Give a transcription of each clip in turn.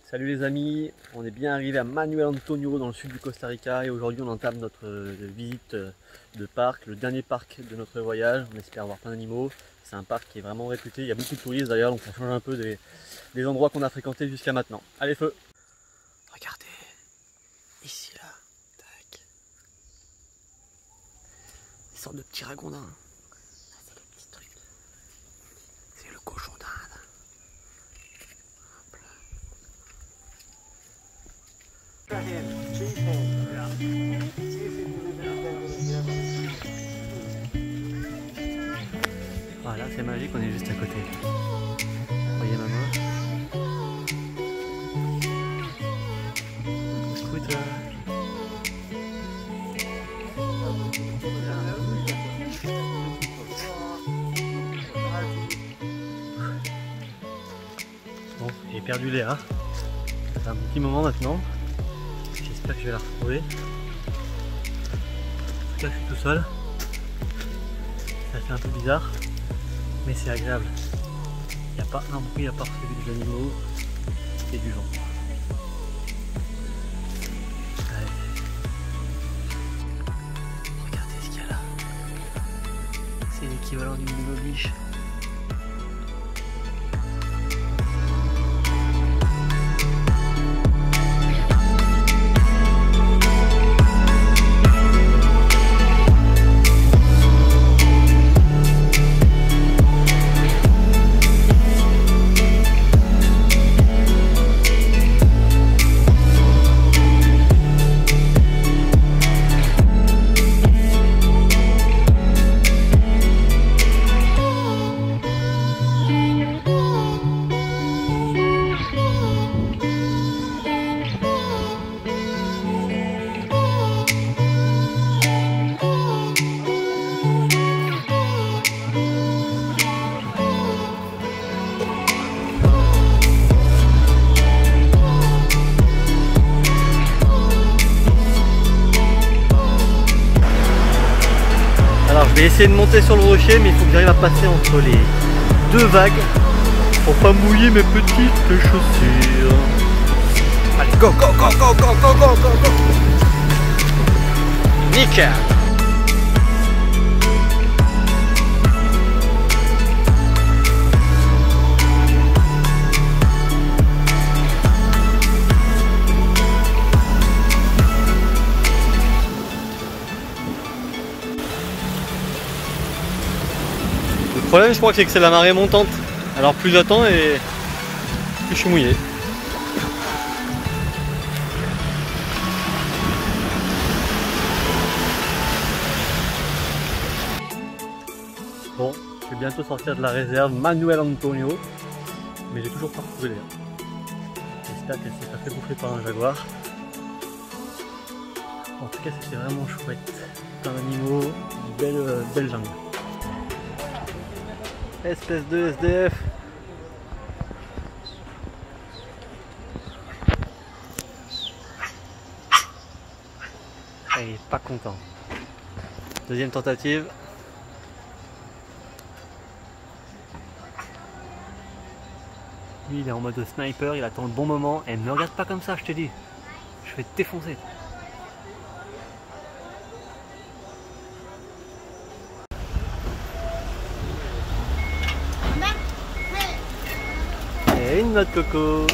Salut les amis, on est bien arrivé à Manuel Antonio dans le sud du Costa Rica et aujourd'hui on entame notre visite de parc, le dernier parc de notre voyage. On espère avoir plein d'animaux. C'est un parc qui est vraiment réputé, il y a beaucoup de touristes d'ailleurs, donc ça change un peu des endroits qu'on a fréquentés jusqu'à maintenant. Allez feu! Regardez, ici là, tac. Des sortes de petits ragondins. C'est les petits trucs. C'est le cochon d'Inde. Voilà, c'est magique, on est juste à côté. Vous voyez ma main? Scooter. Bon, j'ai perdu Léa. Ça fait un petit moment maintenant. J'espère que je vais la retrouver. En tout cas, je suis tout seul. Ça fait un peu bizarre, mais c'est agréable. Il n'y a pas un bruit à part celui des animaux et du vent. Allez. Regardez ce qu'il y a là. C'est l'équivalent d'une monobiche. Je vais essayer de monter sur le rocher, mais il faut que j'arrive à passer entre les deux vagues pour pas mouiller mes petites chaussures. Allez, go, go, go, go, go, go, go, go, go. Nickel. Le problème, je crois, c'est que c'est la marée montante. Alors plus j'attends et plus je suis mouillé. Bon, je vais bientôt sortir de la réserve Manuel Antonio, mais j'ai toujours pas retrouvé Léa. J'espère qu'elle s'est pas fait bouffer par un jaguar. En tout cas, c'était vraiment chouette. Plein d'animaux, belle jungle. Espèce de SDF. Il est pas content. Deuxième tentative. Lui il est en mode sniper, il attend le bon moment. Et me regarde pas comme ça, je te dis. Je vais te défoncer. Et une noix de coco.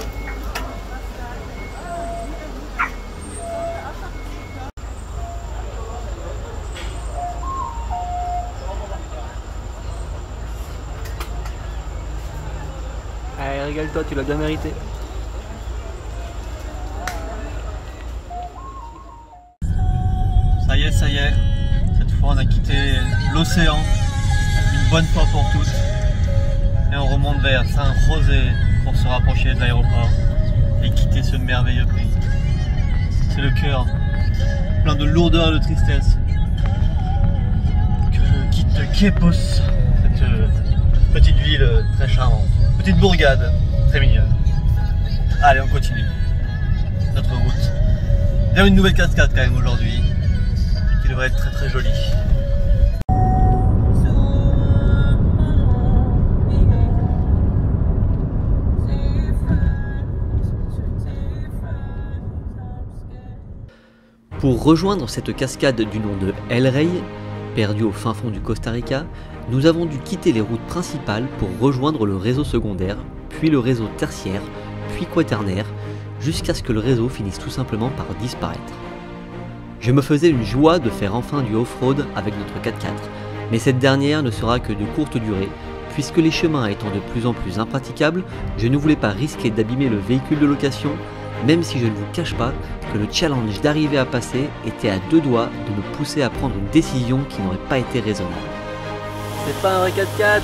Allez, régale-toi, tu l'as bien mérité. Ça y est, cette fois on a quitté l'océan une bonne fois pour toutes. Et on remonte vers San José pour se rapprocher de l'aéroport et quitter ce merveilleux pays. C'est le cœur plein de lourdeur et de tristesse que je quitte Quepos, cette petite ville très charmante, petite bourgade très mignonne. Allez, on continue notre route vers une nouvelle cascade quand même aujourd'hui qui devrait être très très jolie. Pour rejoindre cette cascade du nom de El Rey, perdue au fin fond du Costa Rica, nous avons dû quitter les routes principales pour rejoindre le réseau secondaire, puis le réseau tertiaire, puis quaternaire, jusqu'à ce que le réseau finisse tout simplement par disparaître. Je me faisais une joie de faire enfin du off-road avec notre 4x4, mais cette dernière ne sera que de courte durée, puisque les chemins étant de plus en plus impraticables, je ne voulais pas risquer d'abîmer le véhicule de location, même si je ne vous cache pas que le challenge d'arriver à passer était à deux doigts de me pousser à prendre une décision qui n'aurait pas été raisonnable. C'est pas un vrai 4x4.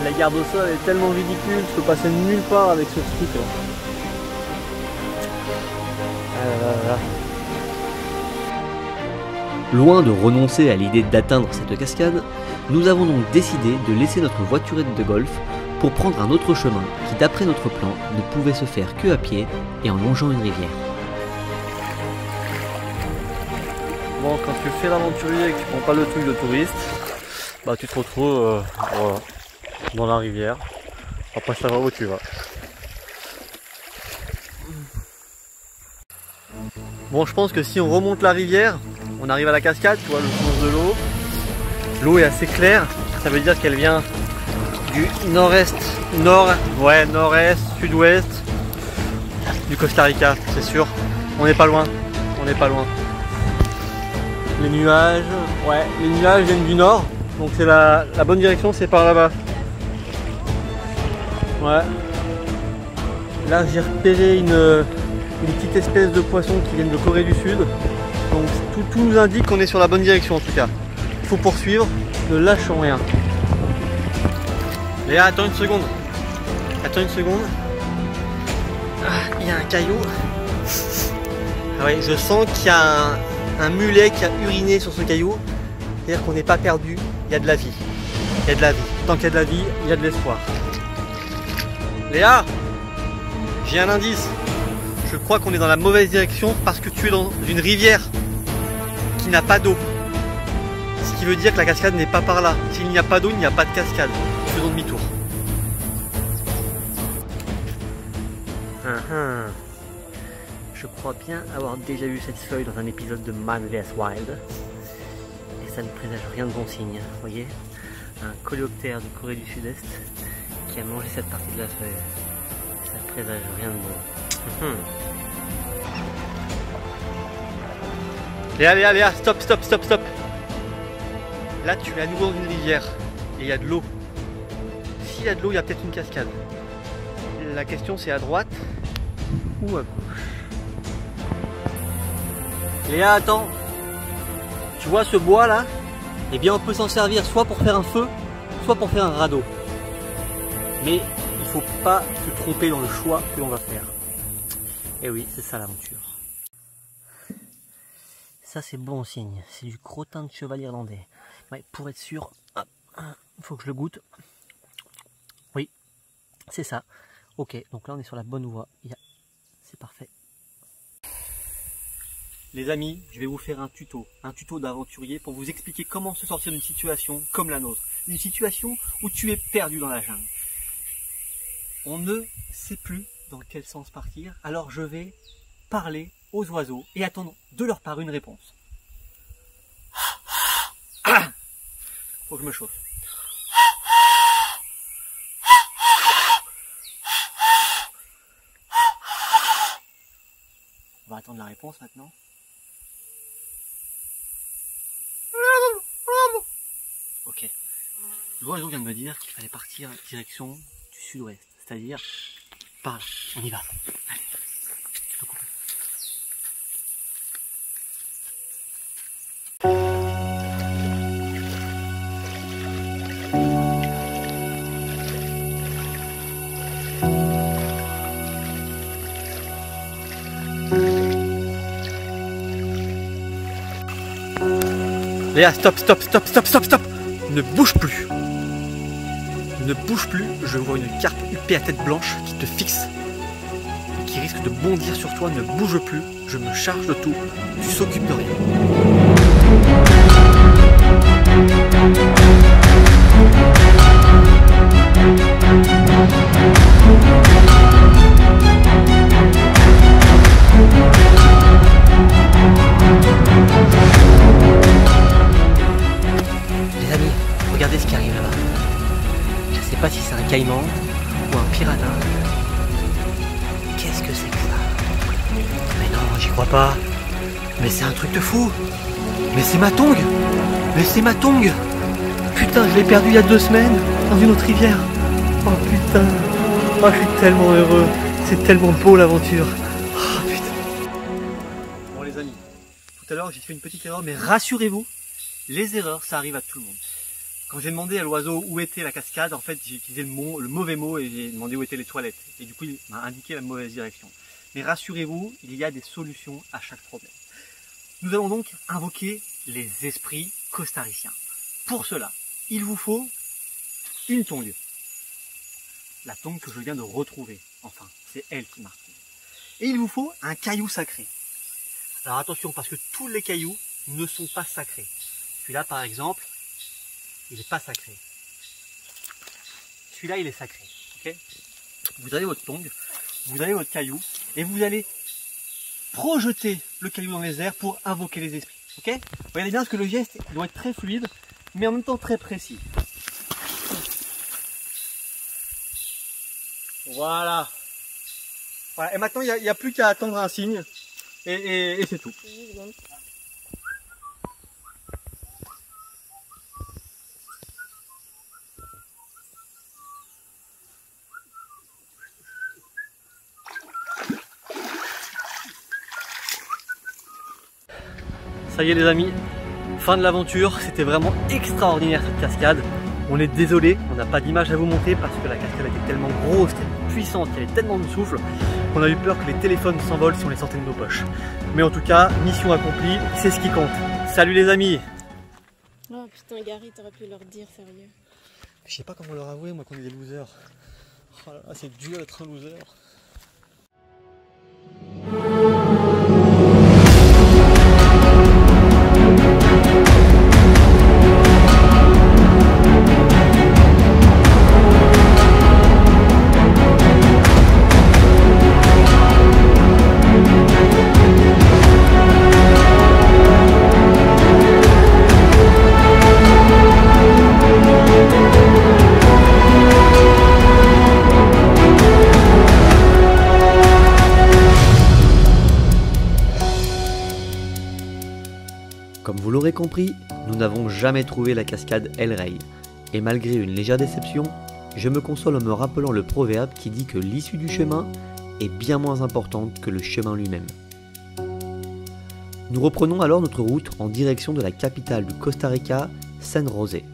La garde au sol est tellement ridicule, je peux passer nulle part avec ce truc là. Loin de renoncer à l'idée d'atteindre cette cascade, nous avons donc décidé de laisser notre voiturette de golf pour prendre un autre chemin qui, d'après notre plan, ne pouvait se faire que à pied et en longeant une rivière. Bon, quand tu fais l'aventurier et que tu prends pas le truc de touriste, bah tu te retrouves voilà, dans la rivière. Après savoir où tu vas. Bon, je pense que si on remonte la rivière, on arrive à la cascade, tu vois le sens de l'eau. L'eau est assez claire, ça veut dire qu'elle vient du nord-est, nord-est, sud-ouest du Costa Rica, c'est sûr. On n'est pas loin, on n'est pas loin. Les nuages viennent du nord, donc c'est la bonne direction, c'est par là-bas. Ouais. Là j'ai repéré une petite espèce de poisson qui vient de Corée du Sud. Donc tout nous indique qu'on est sur la bonne direction en tout cas. Il faut poursuivre, ne lâchons rien. Léa, attends une seconde. Attends une seconde. Ah, il y a un caillou. Ah ouais, je sens qu'il y a un mulet qui a uriné sur ce caillou. C'est-à-dire qu'on n'est pas perdu, il y a de la vie. Il y a de la vie. Tant qu'il y a de la vie, il y a de l'espoir. Léa, j'ai un indice. Je crois qu'on est dans la mauvaise direction parce que tu es dans une rivière qui n'a pas d'eau. Ce qui veut dire que la cascade n'est pas par là. S'il n'y a pas d'eau, il n'y a pas de cascade. Faisons demi-tour. Je crois bien avoir déjà vu cette feuille dans un épisode de Man vs Wild. Et ça ne présage rien de bon signe. Vous voyez, un coléoptère de Corée du Sud-Est qui a mangé cette partie de la feuille. Ça ne présage rien de bon. Léa, stop. Là, tu es à nouveau dans une rivière et il y a de l'eau. S'il y a de l'eau, il y a peut-être une cascade. La question, c'est à droite ou à gauche. Léa, attends. Tu vois ce bois là? Eh bien, on peut s'en servir soit pour faire un feu, soit pour faire un radeau. Mais il faut pas se tromper dans le choix que l'on va faire. Et oui, c'est ça l'aventure. Ça c'est bon signe, c'est du crottin de cheval irlandais. Ouais, pour être sûr, il faut que je le goûte. Oui, c'est ça. Ok, donc là on est sur la bonne voie. C'est parfait. Les amis, je vais vous faire un tuto d'aventurier pour vous expliquer comment se sortir d'une situation comme la nôtre. Une situation où tu es perdu dans la jungle. On ne sait plus dans quel sens partir, alors je vais parler aux oiseaux et attendre de leur part une réponse. Faut que je me chauffe. On va attendre la réponse maintenant. Ok. L'oiseau vient de me dire qu'il fallait partir direction du sud-ouest, c'est-à-dire par là. On y va. Allez. Je peux couper. Léa, stop. Ne bouge plus. Ne bouge plus, je vois une carpe huppée à tête blanche qui te fixe. Qui risque de bondir sur toi, ne bouge plus. Je me charge de tout. Tu s'occupes de rien. crois pas. Mais c'est un truc de fou. Mais c'est ma tongue. Mais c'est ma tongue. Putain, je l'ai perdue il y a 2 semaines dans une autre rivière. Oh putain. Oh, je suis tellement heureux. C'est tellement beau l'aventure. Oh putain. Bon les amis, tout à l'heure j'ai fait une petite erreur, mais rassurez-vous, les erreurs ça arrive à tout le monde. Quand j'ai demandé à l'oiseau où était la cascade, en fait j'ai utilisé le mauvais mot et j'ai demandé où étaient les toilettes. Et du coup il m'a indiqué la mauvaise direction. Mais rassurez-vous, il y a des solutions à chaque problème. Nous allons donc invoquer les esprits costariciens. Pour cela, il vous faut une tongue. La tongue que je viens de retrouver. Enfin, c'est elle qui m'a retrouvé. Et il vous faut un caillou sacré. Alors attention, parce que tous les cailloux ne sont pas sacrés. Celui-là, par exemple, il n'est pas sacré. Celui-là, il est sacré. Okay, vous avez votre tongue, vous avez votre caillou, et vous allez projeter le caillou dans les airs pour invoquer les esprits. Okay, regardez bien parce que le geste doit être très fluide, mais en même temps très précis. Voilà. Voilà. Et maintenant, il n'y a plus qu'à attendre un signe. Et c'est tout. Ça y est les amis, fin de l'aventure. C'était vraiment extraordinaire cette cascade. On est désolé, on n'a pas d'image à vous montrer parce que la cascade était tellement grosse, tellement puissante, il y avait tellement de souffle qu'on a eu peur que les téléphones s'envolent si on les sortait de nos poches. Mais en tout cas, mission accomplie, c'est ce qui compte. Salut les amis! Oh putain Gary, t'aurais pu leur dire, sérieux. Je sais pas comment leur avouer moi qu'on est des losers. Oh là là, c'est dur d'être un loser. Comme vous l'aurez compris, nous n'avons jamais trouvé la cascade El Rey. Et malgré une légère déception, je me console en me rappelant le proverbe qui dit que l'issue du chemin est bien moins importante que le chemin lui-même. Nous reprenons alors notre route en direction de la capitale du Costa Rica, San José.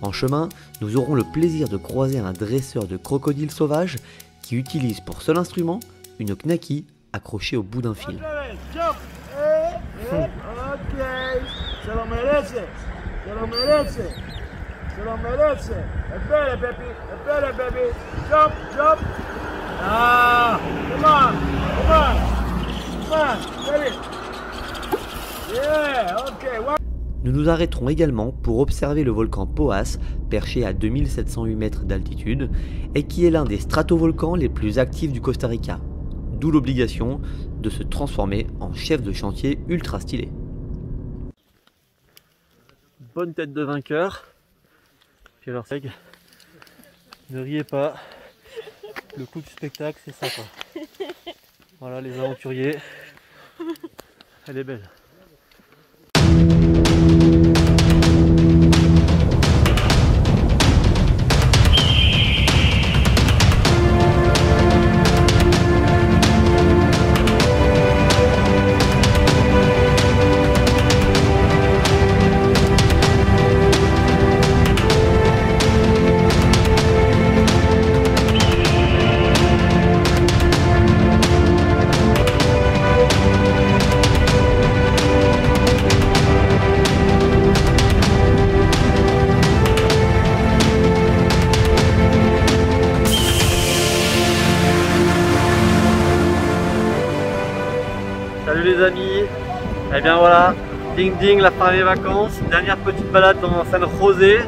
En chemin, nous aurons le plaisir de croiser un dresseur de crocodiles sauvages qui utilise pour seul instrument une knaki accrochée au bout d'un fil. Ok, se lo merece, se lo merece, se lo merece. Es belle, baby. Jump, jump. Ah, come on, baby. Yeah, ok. Nous nous arrêterons également pour observer le volcan Poás, perché à 2708 mètres d'altitude, et qui est l'un des stratovolcans les plus actifs du Costa Rica. D'où l'obligation de se transformer en chef de chantier ultra stylé. Bonne tête de vainqueur. Puis alors Seg, ne riez pas. Le coup du spectacle, c'est ça quoi. Voilà les aventuriers. Elle est belle. Salut les amis, et bien voilà, ding ding, la fin des vacances, dernière petite balade dans San José.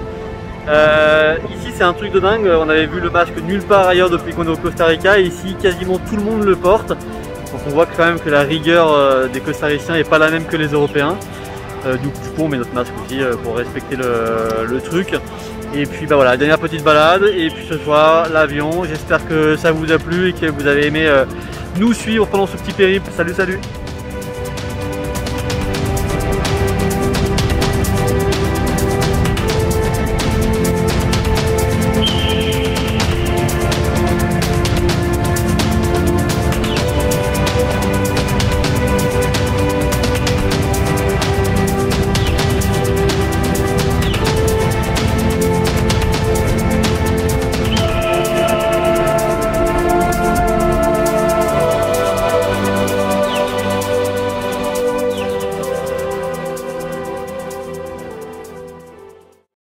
Ici c'est un truc de dingue, on avait vu le masque nulle part ailleurs depuis qu'on est au Costa Rica et ici quasiment tout le monde le porte. Donc on voit quand même que la rigueur des Costariciens n'est pas la même que les Européens. Du coup on met notre masque aussi pour respecter le truc. Et puis bah voilà, dernière petite balade et puis ce soir l'avion. J'espère que ça vous a plu et que vous avez aimé nous suivre pendant ce petit périple. Salut salut!